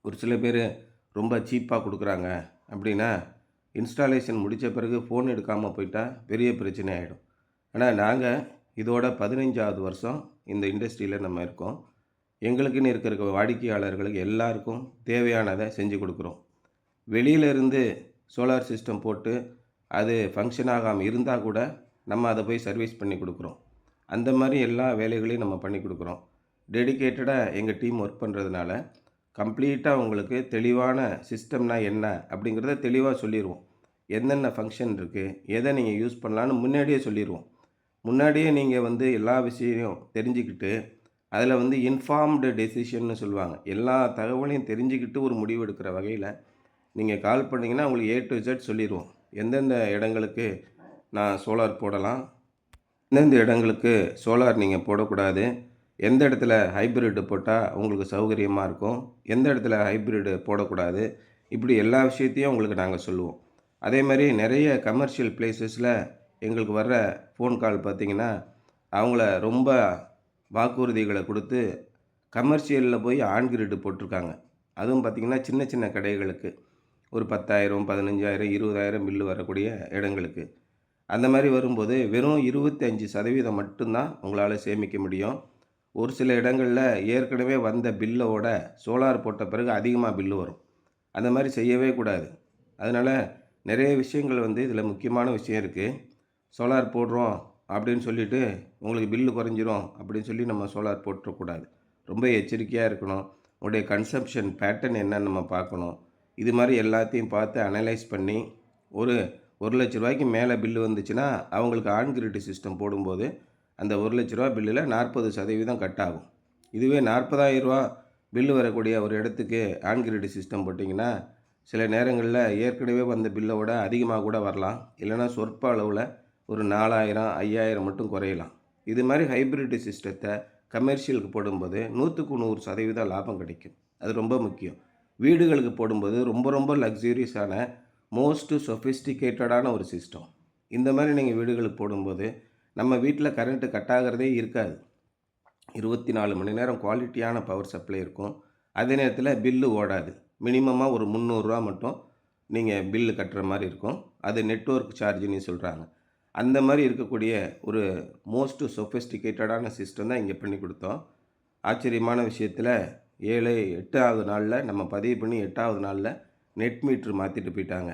ஒரு சில பேர் ரொம்ப சீப்பாக கொடுக்குறாங்க அப்படின்னா, இன்ஸ்டாலேஷன் முடித்த பிறகு ஃபோன் எடுக்காமல் போயிட்டா பெரிய பிரச்சனை ஆகிடும். ஆனால் நாங்கள் இதோட 15வது வருஷம் இந்த இண்டஸ்ட்ரியில் நம்ம இருக்கோம். எங்களுக்குன்னு இருக்கிற வாடிக்கையாளர்களுக்கு எல்லாருக்கும் தேவையானதை செஞ்சு கொடுக்குறோம். வெளியிலேருந்து சோலார் சிஸ்டம் போட்டு அது ஃபங்க்ஷன் ஆகாமல் இருந்தால் கூட நம்ம அதை போய் சர்வீஸ் பண்ணி கொடுக்குறோம். அந்த மாதிரி எல்லா வேலைகளையும் நம்ம பண்ணி கொடுக்குறோம். டெடிகேட்டடாக எங்கள் டீம் ஒர்க் பண்ணுறதுனால கம்ப்ளீட்டாக உங்களுக்கு தெளிவான சிஸ்டம்னா என்ன அப்படிங்கிறத தெளிவாக சொல்லிடுவோம். என்னென்ன ஃபங்க்ஷன் இருக்குது, எதை நீங்கள் யூஸ் பண்ணலான்னு முன்னாடியே சொல்லிடுவோம். முன்னாடியே நீங்கள் எல்லா விஷயம் தெரிஞ்சுக்கிட்டு, அதில் இன்ஃபார்ம்டு டெசிஷன்னு சொல்லுவாங்க. எல்லா தகவலையும் தெரிஞ்சுக்கிட்டு ஒரு முடிவு எடுக்கிற வகையில் நீங்கள் கால் பண்ணிங்கன்னா உங்களுக்கு ஏ டு இசட் சொல்லிடுவோம். எந்தெந்த இடங்களுக்கு நான் சோலார் போடலாம், எந்தெந்த இடங்களுக்கு சோலார் நீங்கள் போடக்கூடாது, எந்த இடத்துல ஹைப்ரிட்டு போட்டால் உங்களுக்கு சௌகரியமாக இருக்கும், எந்த இடத்துல ஹைப்ரிட்டு போடக்கூடாது, இப்படி எல்லா விஷயத்தையும் உங்களுக்கு நாங்கள் சொல்லுவோம். அதே மாதிரி நிறைய கமர்ஷியல் பிளேஸஸில் எங்களுக்கு வர்ற ஃபோன் கால் பார்த்திங்கன்னா, அவங்கள ரொம்ப வாக்குறுதிகளை கொடுத்து கமர்ஷியலில் போய் ஆன் கிரிட்டு போட்டிருக்காங்க. அதுவும் பார்த்திங்கன்னா சின்ன சின்ன கடைகளுக்கு ஒரு 10,000 15,000 20,000 பில்லு வரக்கூடிய இடங்களுக்கு. அந்த மாதிரி வரும்போது வெறும் 25% மட்டும்தான் உங்களால் சேமிக்க முடியும். ஒரு சில இடங்களில் ஏற்கனவே வந்த பில்லோட சோலார் போட்ட பிறகு அதிகமாக பில்லு வரும். அந்த மாதிரி செய்யவே கூடாது. அதனால் நிறைய விஷயங்கள் இதில் முக்கியமான விஷயம் இருக்குது. சோலார் போடுறோம் அப்படின்னு சொல்லிவிட்டு உங்களுக்கு பில்லு குறைஞ்சிரும் அப்படின்னு சொல்லி நம்ம சோலார் போட்டுறக்கூடாது. ரொம்ப எச்சரிக்கையாக இருக்கணும். உங்களுடைய கன்சம்ப்ஷன் பேட்டர்ன் என்னன்னு நம்ம பார்க்கணும். இது மாதிரி எல்லாத்தையும் பார்த்து அனலைஸ் பண்ணி ஒரு ரூ. 1,00,000 மேலே பில்லு வந்துச்சுன்னா அவங்களுக்கு ஆன் கிரிட் சிஸ்டம் போடும்போது அந்த ரூ. 1,00,000 பில்லில் 40% கட் ஆகும். இதுவே ரூ. 40,000 பில்லு வரக்கூடிய ஒரு இடத்துக்கு ஆன் கிரிட் சிஸ்டம் போட்டிங்கன்னா சில நேரங்களில் ஏற்கனவே வந்த பில்லை விட அதிகமாக கூட வரலாம். இல்லைனா சொற்ப அளவில் ஒரு 4,000 5,000 மட்டும் குறையலாம். இது மாதிரி ஹைப்ரிட் சிஸ்டத்தை கமர்ஷியலுக்கு போடும்போது 100க்கு 100% லாபம் கிடைக்கும். அது ரொம்ப முக்கியம். வீடுகளுக்கு போடும்போது ரொம்ப ரொம்ப லக்ஸூரியஸான மோஸ்ட் சொஃபிஸ்டிகேட்டடான ஒரு சிஸ்டம். இந்த மாதிரி நீங்கள் வீடுகளுக்கு போடும்போது நம்ம வீட்டில் கரண்ட்டு கட் ஆகிறதே இருக்காது. 24 மணி நேரம் குவாலிட்டியான பவர் சப்ளை இருக்கும். அதே நேரத்தில் பில்லு ஓடாது. மினிமமாக ஒரு ரூ. 300 மட்டும் நீங்கள் பில்லு கட்டுற மாதிரி இருக்கும். அது நெட்வொர்க் சார்ஜுன்னு சொல்கிறாங்க. அந்த மாதிரி இருக்கக்கூடிய ஒரு மோஸ்ட் சொஃபிஸ்டிகேட்டடான சிஸ்டம் தான் இங்கே பண்ணி கொடுத்தோம். ஆச்சரியமான விஷயத்தில் 8வது நாளில் நம்ம பதிவு பண்ணி 8வது நாளில் நெட் மீட்ரு மாற்றிட்டு போயிட்டாங்க.